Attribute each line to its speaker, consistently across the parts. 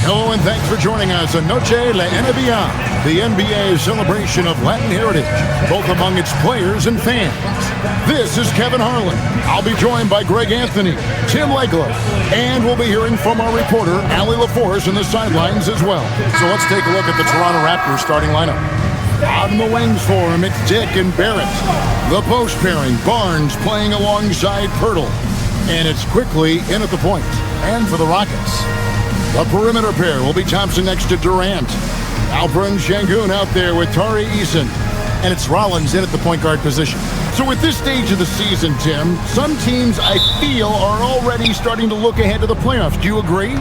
Speaker 1: Hello and thanks for joining us on Noche La NBA, the NBA's celebration of Latin heritage, both among its players and fans. This is Kevin Harlan. I'll be joined by Greg Anthony, Tim Legler, and we'll be hearing from our reporter, Allie LaForce, in the sidelines as well. So let's take a look at the Toronto Raptors starting lineup. On the wings for him, it's Dick and Barrett. The post pairing, Barnes playing alongside Pirtle. And it's quickly in at the point. And for the Rockets, the perimeter pair will be Thompson next to Durant. Alperen Sengun out there with Tari Eason. And it's Rollins in at the point guard position. So at this stage of the season, Tim, some teams I feel are already starting to look ahead to the playoffs. Do you agree?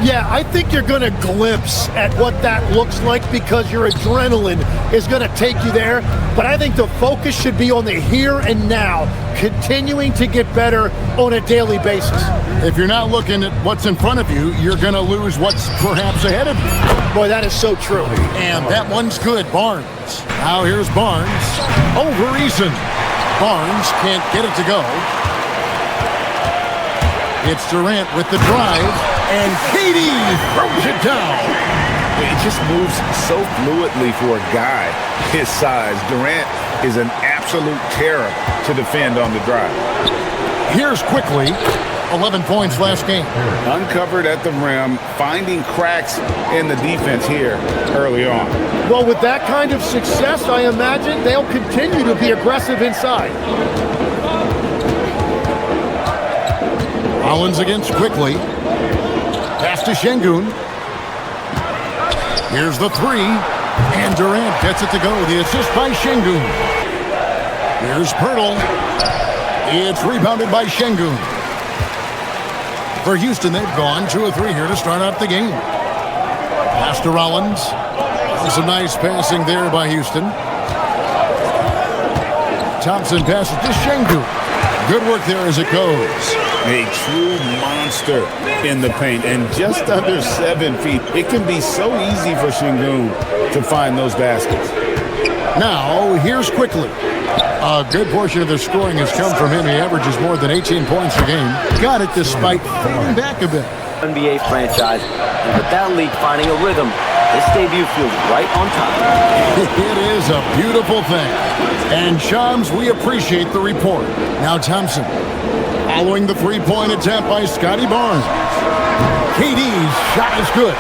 Speaker 2: Yeah, I think you're going to glimpse at what that looks like because your adrenaline is going to take you there. But I think the focus should be on the here and now, continuing to get better on a daily basis.
Speaker 1: If you're not looking at what's in front of you, you're going to lose what's perhaps ahead of you.
Speaker 2: Boy, that is so true.
Speaker 1: And that one's good, Barnes. Now here's Barnes over Eason. Barnes can't get it to go. It's Durant with the drive, and KD throws it down.
Speaker 3: It just moves so fluidly for a guy his size. Durant is an absolute terror to defend on the drive.
Speaker 1: Here's quickly 11 points last game.
Speaker 3: Uncovered at the rim, finding cracks in the defense here early on.
Speaker 2: Well, with that kind of success, I imagine they'll continue to be aggressive inside.
Speaker 1: Rollins against quickly. Pass to Sengun. Here's the three. And Durant gets it to go. The assist by Sengun. Here's Pirtle. It's rebounded by Sengun. For Houston, they've gone 2 of 3 here to start out the game. Pass to Rollins. Some nice passing there by Houston. Thompson passes to Sengun. Good work there as it goes.
Speaker 3: A true monster in the paint and just under 7 feet. It can be so easy for Sengun to find those baskets.
Speaker 1: Now, here's quickly. A good portion of their scoring has come from him. He averages more than 18 points a game. Got it despite falling back a bit.
Speaker 4: NBA franchise, and with that league finding a rhythm, this debut feels right on time.
Speaker 1: It is a beautiful thing. And Shams, we appreciate the report. Now Thompson, following the three-point attempt by Scotty Barnes. KD's shot is good.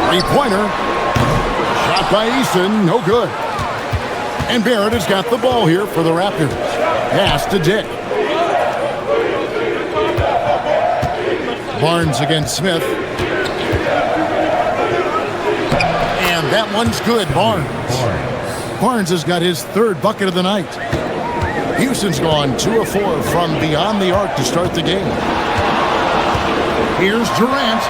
Speaker 1: Three-pointer. Shot by Eason, no good. And Barrett has got the ball here for the Raptors. Pass to Dick. Barnes against Smith. And that one's good, Barnes. Barnes has got his 3rd bucket of the night. Houston's gone 2 of 4 from beyond the arc to start the game. Here's Durant.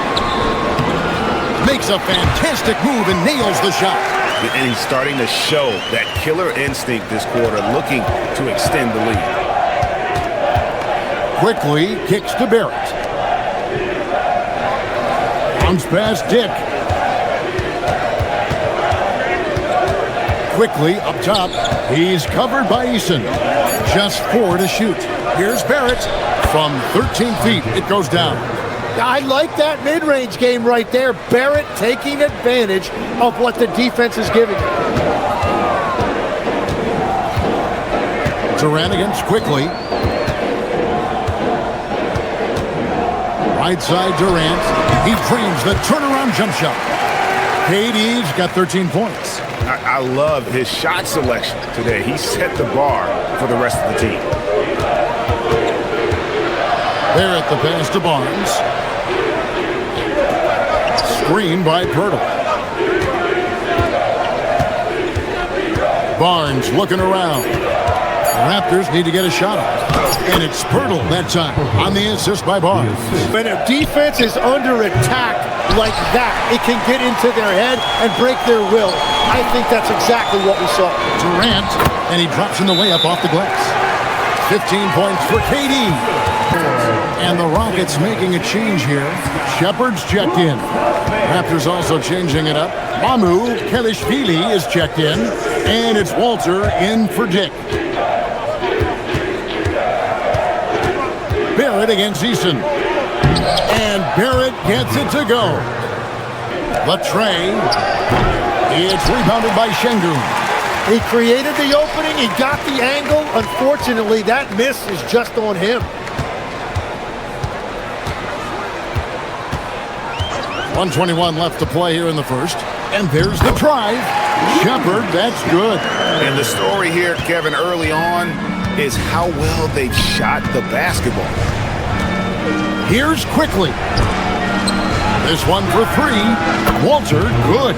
Speaker 1: Makes a fantastic move and nails the shot.
Speaker 3: And he's starting to show that killer instinct this quarter, looking to extend the lead.
Speaker 1: Quickly kicks to Barrett. Bounce past Dick. Quickly up top. He's covered by Eason. Just 4 to shoot. Here's Barrett. From 13 feet, it goes down.
Speaker 2: I like that mid-range game right there. Barrett taking advantage of what the defense is giving him.
Speaker 1: Durant against quickly. Right side Durant. He dreams the turnaround jump shot. KD's got 13 points.
Speaker 3: I love his shot selection today. He set the bar for the rest of the team.
Speaker 1: Barrett the pass to Barnes. Screen by Pirtle. Barnes looking around. The Raptors need to get a shot up. And it's Pirtle that time on the assist by Barnes.
Speaker 2: When a defense is under attack like that, it can get into their head and break their will. I think that's exactly what we saw.
Speaker 1: Durant, and he drops in the layup off the glass. 15 points for KD. And the Rockets making a change here. Shepard's checked in. Raptors also changing it up. Mamu Kelishvili is checked in. And it's Walter in for Dick. Barrett against Eason. And Barrett gets it to go. The tray. It's rebounded by Şengün.
Speaker 2: He created the opening. He got the angle. Unfortunately, that miss is just on him.
Speaker 1: 1:21 left to play here in the first. And there's the drive. Shepherd, that's good.
Speaker 3: And the story here, Kevin, early on is how well they've shot the basketball.
Speaker 1: Here's Quickly. This one for three. Walter, good.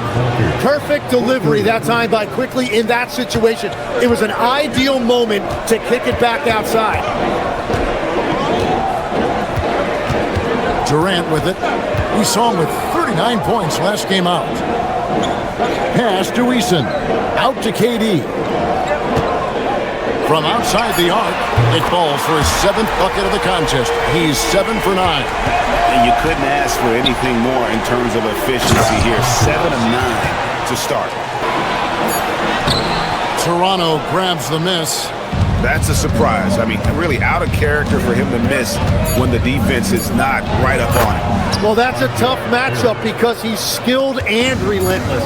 Speaker 2: Perfect delivery that time by Quickly in that situation. It was an ideal moment to kick it back outside.
Speaker 1: Durant with it. We saw him with 39 points last game out. Pass to Eason. Out to KD. From outside the arc, it falls for his 7th bucket of the contest. He's 7 for 9.
Speaker 3: And you couldn't ask for anything more in terms of efficiency here. 7 of 9 to start.
Speaker 1: Toronto grabs the miss.
Speaker 3: That's a surprise. I mean, really out of character for him to miss when the defense is not right up on him.
Speaker 2: Well, that's a tough matchup because he's skilled and relentless.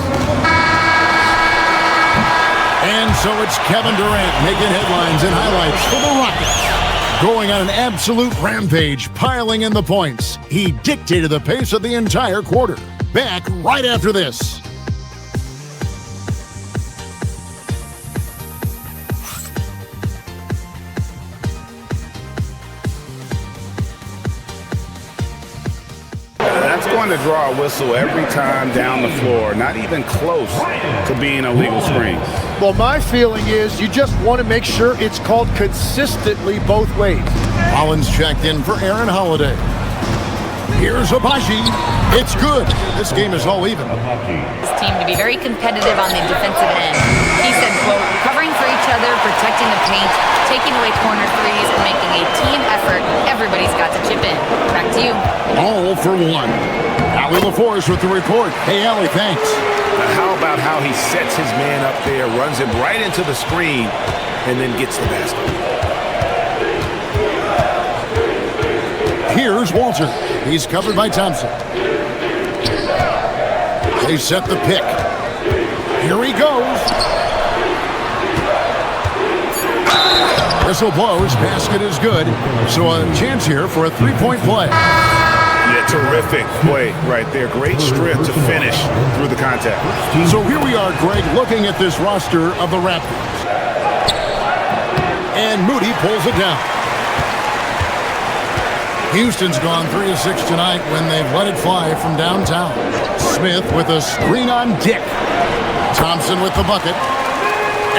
Speaker 1: And so it's Kevin Durant making headlines and highlights for the Rockets. Going on an absolute rampage, piling in the points. He dictated the pace of the entire quarter. Back right after this.
Speaker 3: To draw a whistle every time down the floor, not even close to being a legal screen.
Speaker 2: Well, my feeling is you just want to make sure it's called consistently both ways.
Speaker 1: Collins checked in for Aaron Holiday. Here's Abaji. It's good. This game is all even.
Speaker 5: His team to be very competitive on the defensive end. He said, quote, covering for each other, protecting the paint, taking away corner threes, and making a team effort. Everybody's got to chip in. Back to you.
Speaker 1: All for one. Allie LaForce with the report. Hey, Allie, thanks.
Speaker 3: How about how he sets his man up there, runs him right into the screen, and then gets the basket.
Speaker 1: Here's Walter. He's covered by Thompson. They set the pick. Here he goes. Whistle blows. Basket is good. So a chance here for a three-point play.
Speaker 3: Yeah, terrific play right there. Great strip to finish through the contact.
Speaker 1: So here we are, Greg, looking at this roster of the Raptors. And Moody pulls it down. Houston's gone 3 of 6 tonight when they've let it fly from downtown. Smith with a screen on Dick. Thompson with the bucket.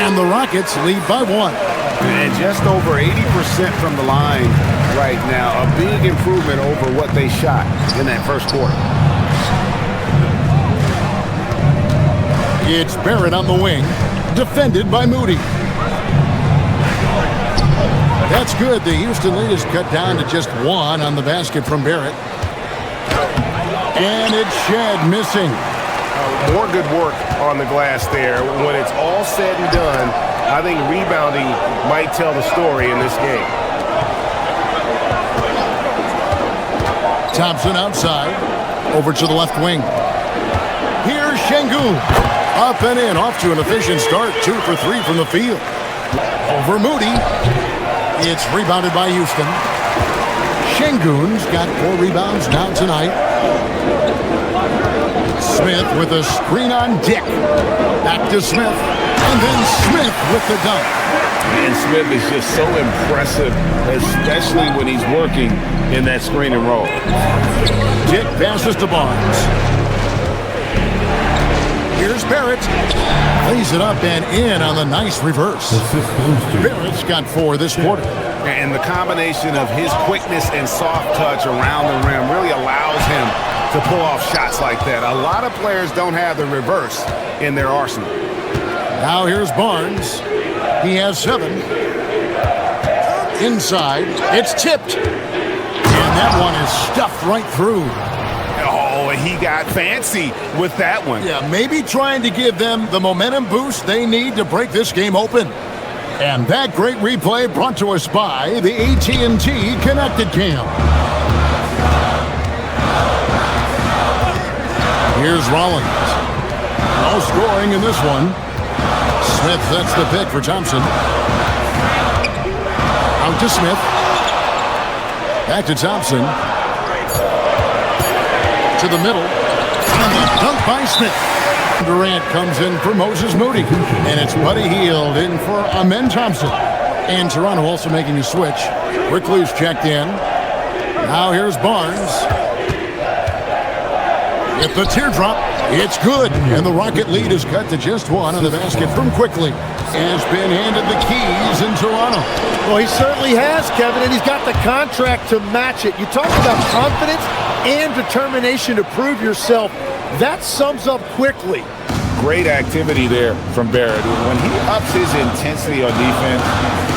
Speaker 1: And the Rockets lead by 1.
Speaker 3: And just over 80% from the line right now. A big improvement over what they shot in that first quarter.
Speaker 1: It's Barrett on the wing, defended by Moody. That's good. The Houston lead is cut down to just 1 on the basket from Barrett. And it's Shed missing.
Speaker 6: More good work on the glass there. When it's all said and done, I think rebounding might tell the story in this game.
Speaker 1: Thompson outside, over to the left wing. Here's Şengün. Up and in, off to an efficient start. 2 for 3 from the field. Over Moody. It's rebounded by Houston. Şengün's got 4 rebounds now tonight. Smith with a screen on Dick. Back to Smith. And then Smith with the dunk.
Speaker 3: And Smith is just so impressive, especially when he's working in that screen and roll.
Speaker 1: Dick passes to Barnes. Here's Barrett. Lays it up and in on the nice reverse. Barrett's got 4 this quarter.
Speaker 3: And the combination of his quickness and soft touch around the rim really allows him to pull off shots like that. A lot of players don't have the reverse in their arsenal.
Speaker 1: Now here's Barnes. He has 7. Inside, it's tipped. And that one is stuffed right through.
Speaker 3: Oh, he got fancy with that one.
Speaker 1: Yeah, maybe trying to give them the momentum boost they need to break this game open. And that great replay brought to us by the AT&T Connected Cam. Here's Rollins. No scoring in this one. Smith sets the pick for Thompson. Out to Smith. Back to Thompson. To the middle. And the dunk by Smith. Durant comes in for Moses Moody. And it's Buddy Hield in for Amen Thompson. And Toronto also making a switch. Quickly's checked in. Now here's Barnes. With the teardrop, it's good. And the Rocket lead is cut to just one on the basket from Quickly. Has been handed the keys in Toronto.
Speaker 2: Well, he certainly has, Kevin, and he's got the contract to match it. You talk about confidence and determination to prove yourself. That sums up Quickly.
Speaker 7: Great activity there from Barrett. When he ups his intensity on defense,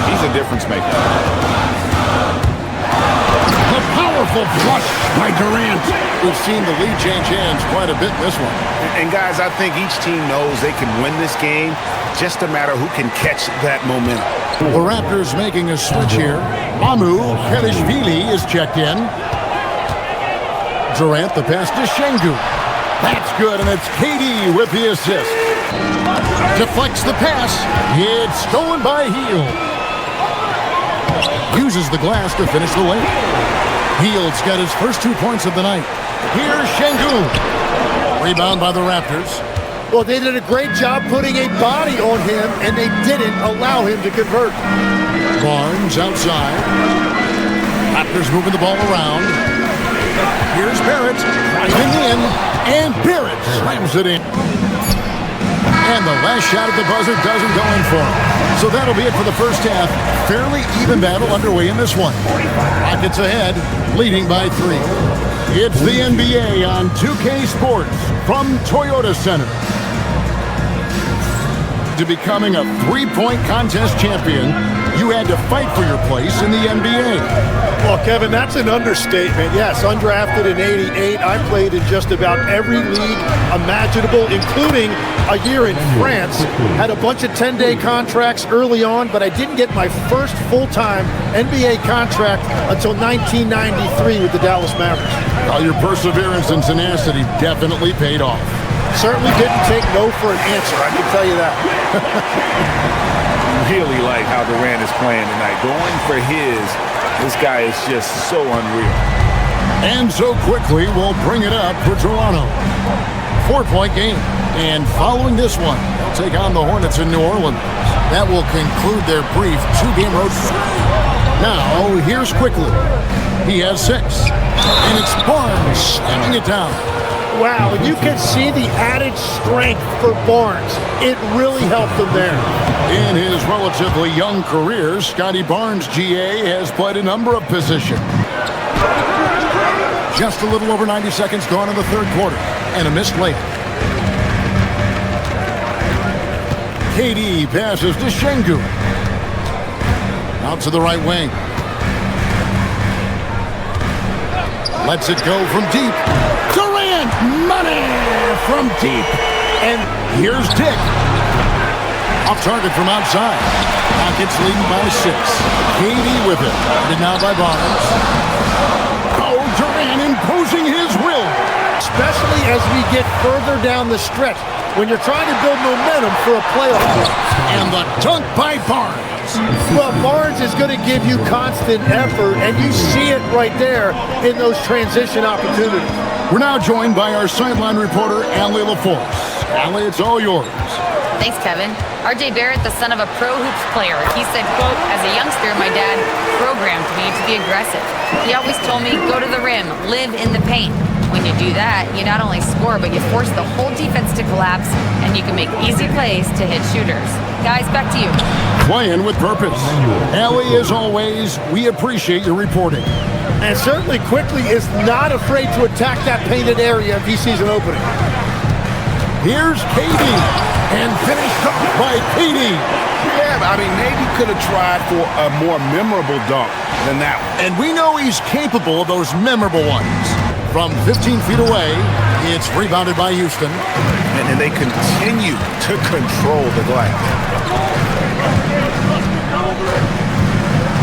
Speaker 7: he's a difference maker.
Speaker 1: The powerful flush by Durant. We've seen the lead change hands quite a bit in this one.
Speaker 3: And guys, I think each team knows they can win this game. Just a matter who can catch that momentum.
Speaker 1: The Raptors making a switch here. Amu Kelishvili is checked in. Durant the pass to Şengün. That's good, and it's KD with the assist. Deflects the pass. It's stolen by Hield. Uses the glass to finish the lane. Hield's got his first 2 points of the night. Here's Şengün. Rebound by the Raptors.
Speaker 2: Well, they did a great job putting a body on him, and they didn't allow him to convert.
Speaker 1: Barnes outside. Raptors moving the ball around. Here's Barrett driving in, and Barrett slams it in. And the last shot at the buzzer doesn't go in for him. So that'll be it for the first half. Fairly even battle underway in this one. Rockets ahead, leading by 3. It's the NBA on 2K Sports from Toyota Center. To becoming a three-point contest champion, you had to fight for your place in the NBA.
Speaker 2: Well, Kevin, that's an understatement. Yes, undrafted in '88. I played in just about every league imaginable, including a year in France. Had a bunch of 10-day contracts early on, but I didn't get my first full-time NBA contract until 1993 with the Dallas Mavericks.
Speaker 1: Well, your perseverance and tenacity definitely paid off.
Speaker 2: Certainly didn't take no for an answer, I can tell you that.
Speaker 7: Really like how Durant is playing tonight. Going for his, this guy is just so unreal.
Speaker 1: And so Quickly will bring it up for Toronto. 4-point game. And following this one, they'll take on the Hornets in New Orleans. That will conclude their brief 2-game road trip. Now, here's Quickly. He has 6. And it's Barnes slamming it down.
Speaker 2: Wow, and you can see the added strength for Barnes. It really helped him there.
Speaker 1: In his relatively young career, Scotty Barnes, GA, has played a number of positions. Just a little over 90 seconds gone in the third quarter, and a missed layup. KD passes to Şengün. Out to the right wing. Lets it go from deep. Durant, money from deep. And here's Dick. Off target from outside. Rockets leading by 6. KD with it. And now by Barnes. Oh, Durant imposing his will.
Speaker 2: Especially as we get further down the stretch, when you're trying to build momentum for a playoff run.
Speaker 1: And the dunk by Barnes.
Speaker 2: Well, Barnes is going to give you constant effort, and you see it right there in those transition opportunities.
Speaker 1: We're now joined by our sideline reporter, Allie LaForce. Allie, it's all yours.
Speaker 5: Thanks, Kevin. R.J. Barrett, the son of a pro hoops player. He said, quote, as a youngster, my dad programmed me to be aggressive. He always told me, go to the rim, live in the paint. When you do that, you not only score, but you force the whole defense to collapse, and you can make easy plays to hit shooters. Guys, back to you.
Speaker 1: Playing with purpose. Allie, as always, we appreciate your reporting.
Speaker 2: And certainly Quickly is not afraid to attack that painted area if he sees an opening.
Speaker 1: Here's KD, and finished off by KD.
Speaker 3: Yeah, I mean, maybe could have tried for a more memorable dunk than that one.
Speaker 1: And we know he's capable of those memorable ones. From 15 feet away, it's rebounded by Houston.
Speaker 3: And they continue to control the glass.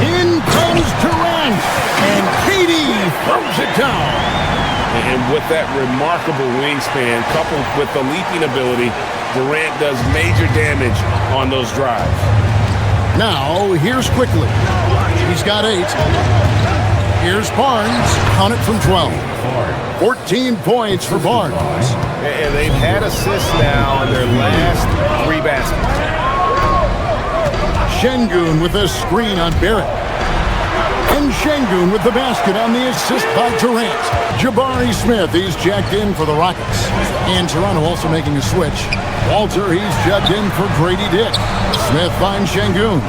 Speaker 1: In comes Durant, and KD throws it down.
Speaker 6: And with that remarkable wingspan, coupled with the leaping ability, Durant does major damage on those drives.
Speaker 1: Now, here's Quickly. He's got 8. Here's Barnes. Count it from 12. 14 points for Barnes.
Speaker 3: And they've had assists now in their last 3 baskets.
Speaker 1: Şengün with a screen on Barrett. And Şengün with the basket on the assist by Durant. Jabari Smith, he's checked in for the Rockets. And Toronto also making a switch. Walter, he's checked in for Grady Dick. Smith finds Şengün.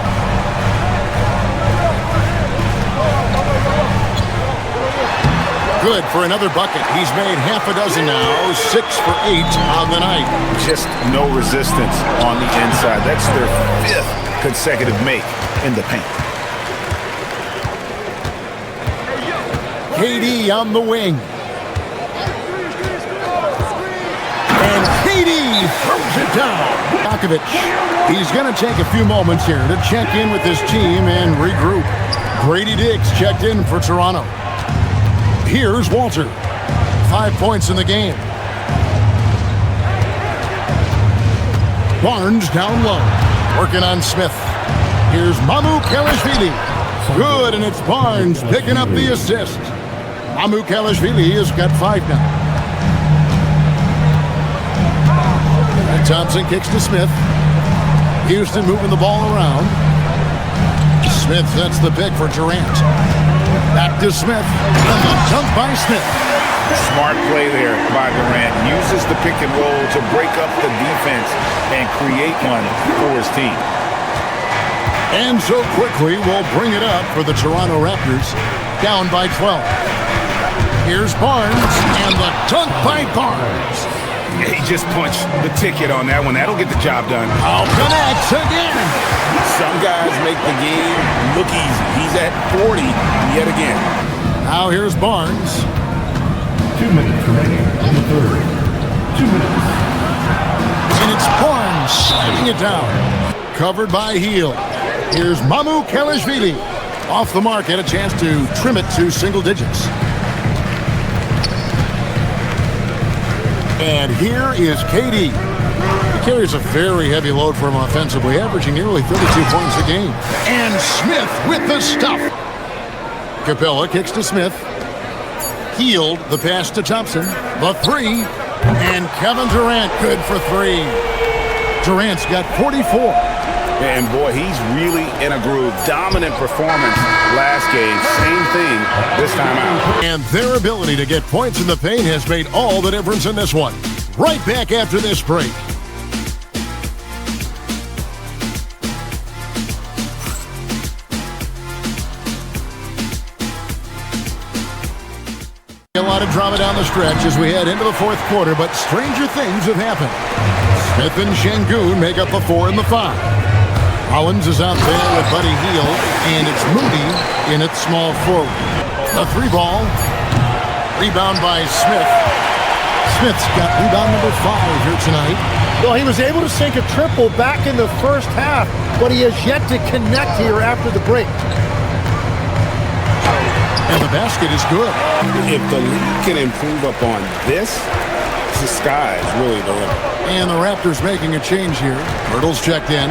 Speaker 1: Good for another bucket. He's made half a dozen now, 6 for 8 on the night.
Speaker 7: Just no resistance on the inside. That's their 5th consecutive make in the paint.
Speaker 1: KD on the wing. And KD throws it down. Bakovic, he's going to take a few moments here to check in with his team and regroup. Grady Diggs checked in for Toronto. Here's Walter. 5 points in the game. Barnes down low. Working on Smith. Here's Mamukelashvili. Good, and it's Barnes picking up the assist. Mamukelashvili has got 5 now. And Thompson kicks to Smith. Houston moving the ball around. Smith sets the pick for Durant. Back to Smith. And the dunk by Smith.
Speaker 7: Smart play there by Durant. Uses the pick and roll to break up the defense and create one for his team.
Speaker 1: And so Quickly will bring it up for the Toronto Raptors. Down by 12. Here's Barnes, and the dunk by Barnes.
Speaker 3: He just punched the ticket on that one. That'll get the job done.
Speaker 1: I'll connect again.
Speaker 7: Some guys make the game look easy. He's at 40 yet again.
Speaker 1: Now here's Barnes.
Speaker 8: 2 minutes remaining in the third. 2 minutes.
Speaker 1: And it's Barnes sliding it down. Covered by Heel. Here's Mamukelashvili. Off the mark, had a chance to trim it to single digits. And here is KD. He carries a very heavy load for him offensively, averaging nearly 32 points a game. And Smith with the stuff. Capella kicks to Smith. Healed the pass to Thompson. The 3. And Kevin Durant good for 3. Durant's got 44.
Speaker 7: And boy, he's really in a groove. Dominant performance last game. Same thing this time out.
Speaker 1: And their ability to get points in the paint has made all the difference in this one. Right back after this break. A lot of drama down the stretch as we head into the fourth quarter, but stranger things have happened. Smith and Şengün make up the 4 and the 5. Collins is out there with Buddy Hield, and it's Moody in its small forward. A 3 ball. Rebound by Smith. Smith's got rebound number 5 here tonight.
Speaker 2: Well, he was able to sink a triple back in the first half, but he has yet to connect here after the break.
Speaker 1: And the basket is good.
Speaker 7: If the league can improve upon this, the sky is really the limit.
Speaker 1: And the Raptors making a change here. Hurdle's checked in.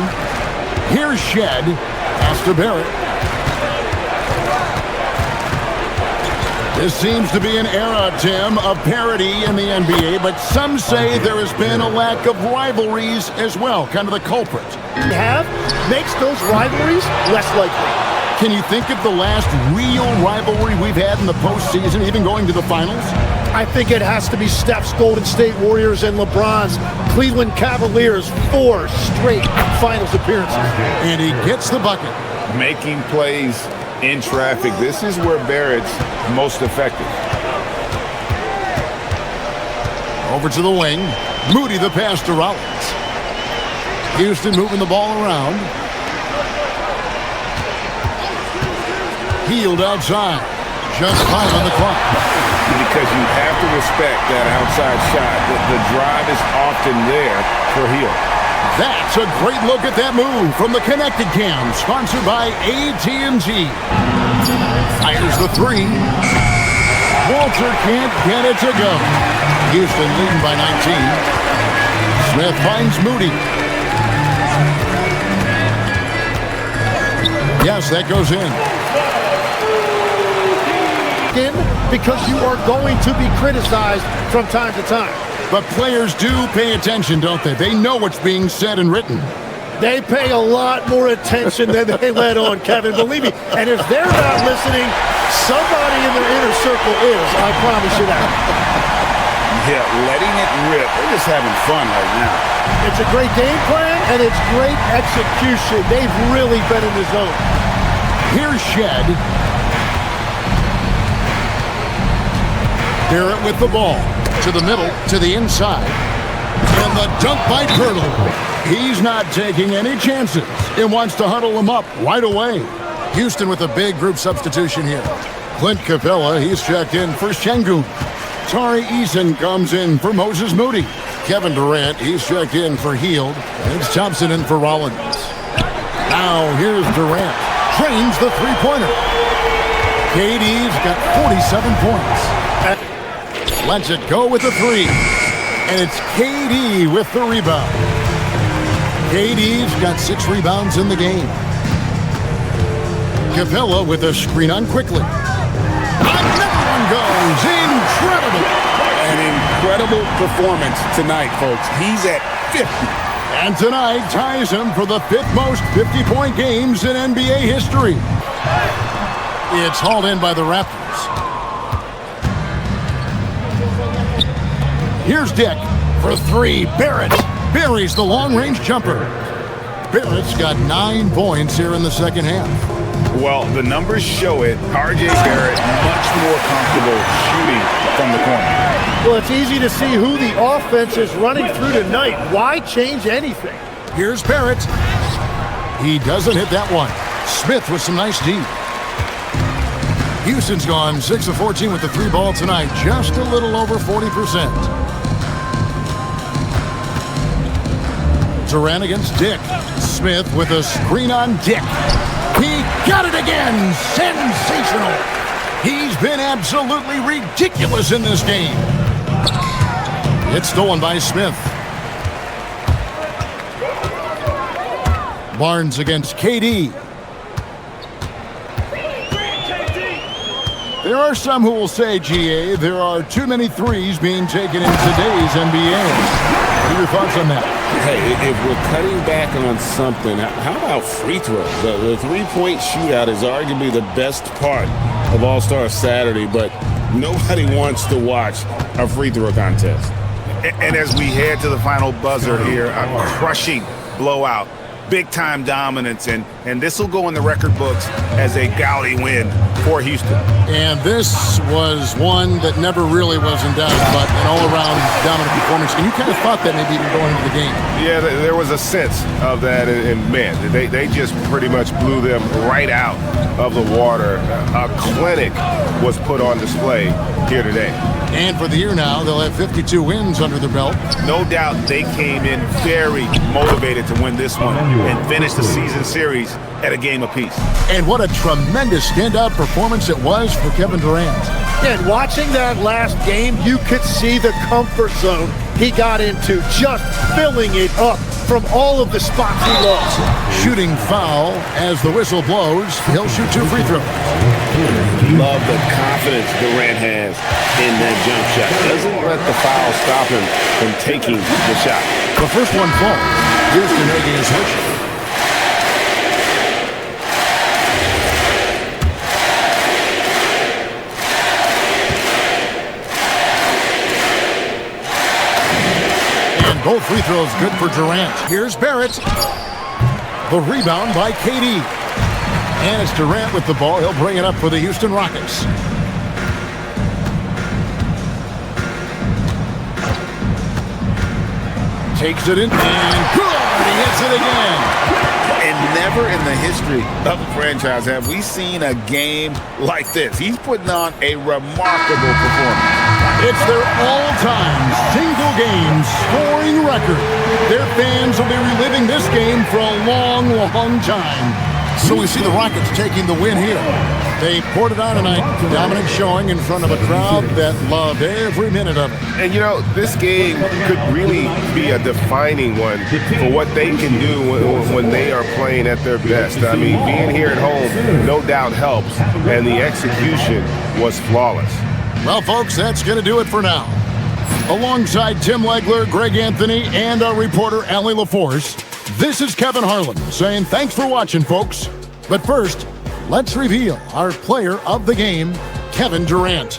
Speaker 1: Here's Shed. Pass to Barrett. This seems to be an era, Tim, of parity in the NBA, but some say there has been a lack of rivalries as well, kind of the culprit.
Speaker 2: Makes those rivalries less likely.
Speaker 1: Can you think of the last real rivalry we've had in the postseason, even going to the finals?
Speaker 2: I think it has to be Steph's Golden State Warriors and LeBron's Cleveland Cavaliers 4 straight finals appearances.
Speaker 1: And he gets the bucket.
Speaker 7: Making plays in traffic. This is where Barrett's most effective.
Speaker 1: Over to the wing. Moody the pass to Rollins. Houston moving the ball around. Hield outside. Just 5 on the clock.
Speaker 7: Because you have to respect that outside shot. The drive is often there for Hield.
Speaker 1: That's a great look at that move from the Connected Cam, sponsored by AT&T. Fires the 3. Walter can't get it to go. Houston leading by 19. Smith finds Moody. Yes, that goes in.
Speaker 2: Because you are going to be criticized from time to time.
Speaker 1: But players do pay attention, don't they? They know what's being said and written.
Speaker 2: They pay a lot more attention than they let on, Kevin. Believe me. And if they're not listening, somebody in their inner circle is. I promise you that.
Speaker 7: Yeah, letting it rip. They're just having fun right now.
Speaker 2: It's a great game plan, and it's great execution. They've really been in the zone.
Speaker 1: Here's Shed. Barrett with the ball. To the middle, to the inside. And the dunk by Pirtle. He's not taking any chances and wants to huddle him up right away. Houston with a big group substitution here. Clint Capella, he's checked in for Şengün. Tari Eason comes in for Moses Moody. Kevin Durant, he's checked in for Hield. And it's Thompson in for Rollins. Now here's Durant. Trains the three-pointer. KD's got 47 points. Lets it go with the three. And it's KD with the rebound. KD's got 6 rebounds in the game. Capella with a screen on quickly. Another one goes. Incredible.
Speaker 7: An incredible performance tonight, folks. He's at 50.
Speaker 1: And tonight ties him for the 5th most 50-point games in NBA history. It's hauled in by the Raptors. Here's Dick for 3. Barrett buries the long-range jumper. Barrett's got 9 points here in the second half.
Speaker 7: Well, the numbers show it. R.J. Barrett much more comfortable shooting from the corner.
Speaker 2: Well, it's easy to see who the offense is running through tonight. Why change anything?
Speaker 1: Here's Barrett. He doesn't hit that one. Smith with some nice D. Houston's gone 6 of 14 with the 3 ball tonight. Just a little over 40%. Durant against Dick. Smith with a screen on Dick. He got it again. Sensational. He's been absolutely ridiculous in this game. It's stolen by Smith. Barnes against KD. There are some who will say, GA, there are too many threes being taken in today's NBA. What are your thoughts on that?
Speaker 6: Hey, if we're cutting back on something, how about free throws? The three-point shootout is arguably the best part of All-Star Saturday, but nobody wants to watch a free throw contest.
Speaker 7: And as we head to the final buzzer here, a crushing blowout, big-time dominance, and this will go in the record books as a gaudy win for Houston.
Speaker 1: And this was one that never really was in doubt, but an all-around dominant performance. And you kind of thought that maybe even going into the game.
Speaker 6: Yeah, there was a sense of that, and man, they just pretty much blew them right out of the water. A clinic was put on display here today.
Speaker 1: And for the year now, they'll have 52 wins under their belt.
Speaker 7: No doubt they came in very motivated to win this one and finish the season series at a game apiece.
Speaker 1: And what a tremendous standout performance it was for Kevin Durant.
Speaker 2: And watching that last game, you could see the comfort zone he got into, just filling it up from all of the spots he loves.
Speaker 1: Shooting foul as the whistle blows. He'll shoot 2 free throws.
Speaker 6: Love the confidence Durant has in that jump shot. Doesn't let the foul stop him from taking the shot.
Speaker 1: The first one falls. Houston making his switch. And both free throws good for Durant. Here's Barrett. The rebound by KD. And it's Durant with the ball. He'll bring it up for the Houston Rockets. Takes it in, and good! He hits it again.
Speaker 7: And never in the history of the franchise have we seen a game like this. He's putting on a remarkable performance.
Speaker 1: It's their all-time single-game scoring record. Their fans will be reliving this game for a long, long time. So we see the Rockets taking the win here. They poured it on tonight. Dominant showing in front of a crowd that loved every minute of it.
Speaker 9: And, you know, this game could really be a defining one for what they can do when they are playing at their best. I mean, being here at home no doubt helps, and the execution was flawless.
Speaker 1: Well, folks, that's going to do it for now. Alongside Tim Legler, Greg Anthony, and our reporter, Allie LaForce, this is Kevin Harlan saying thanks for watching, folks. But first, let's reveal our player of the game, Kevin Durant.